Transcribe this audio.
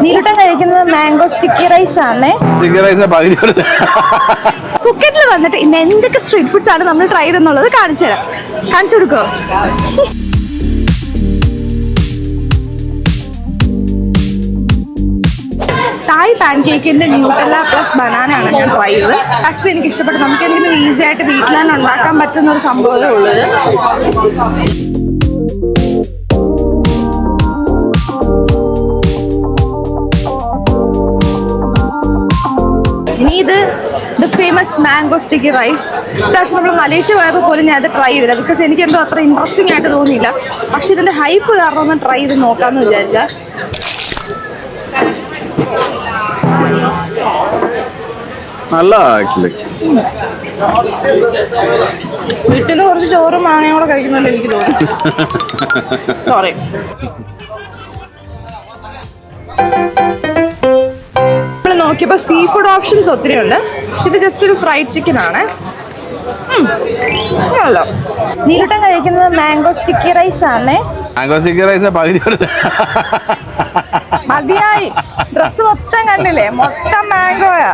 നീലൂട്ടൻ കഴിക്കുന്നത് mango sticky rice ആണേ. ഫുക്കറ്റിൽ വന്നിട്ട് ഇന്ന് എന്തൊക്കെ സ്ട്രീറ്റ് ഫുഡ്സ് ആണ് നമ്മൾ ട്രൈ ചെയ്തെന്നുള്ളത് കാണിച്ചു തരാം. കാണിച്ചു കൊടുക്കോ? തായ് പാൻ കേക്കിന്റെ ന്യൂട്ടെല്ല പ്ലസ് ബനാന ആണ് ഞാൻ ട്രൈ ചെയ്തത്. ആക്ച്വലി എനിക്ക് ഇഷ്ടപ്പെട്ടു. നമുക്ക് എന്തെങ്കിലും ഈസി ആയിട്ട് വീട്ടിൽ തന്നെ ഉണ്ടാക്കാൻ പറ്റുന്ന ഒരു സംഭവമേ ഉള്ളത്. ഇനി ഇത് the famous mango sticky rice. പക്ഷെ നമ്മൾ മലേഷ്യ പോയപ്പോൾ പോലും ഞാൻ അത് ട്രൈ ചെയ്തില്ല. ബിക്കോസ് എനിക്ക് എന്തോ അത്ര ഇൻട്രസ്റ്റിംഗ് ആയിട്ട് തോന്നിയില്ല. പക്ഷെ ഇതിന്റെ ഹൈപ്പ് കാരണം ഒന്ന് ട്രൈ ചെയ്ത് നോക്കാമെന്ന് വിചാരിച്ചാൽ നല്ല ആക്ച്വലി വീട്ടിൽ നിന്ന് കുറച്ച് ചോറും മാങ്ങയും കൂടെ കഴിക്കുന്നുണ്ട് എനിക്ക് തോന്നുന്നു. സോറി. നമ്മൾ നോക്കിയപ്പോൾ സീ ഫുഡ് ഓപ്ഷൻസ് ഒത്തിരി ഉണ്ട്. പക്ഷെ ഇത് ജസ്റ്റ് ഒരു ഫ്രൈഡ് ചിക്കൻ ആണ്. നീലൂട്ടൻ കഴിക്കുന്നത് മാംഗോ സ്റ്റിക്കി റൈസ് ആണേ. മാംഗോ സ്റ്റിക്കി റൈസ് പകുതി മതിയായി. ഡ്രസ് മൊത്തം കണ്ടില്ലേ? മൊത്തം മാംഗോയാ.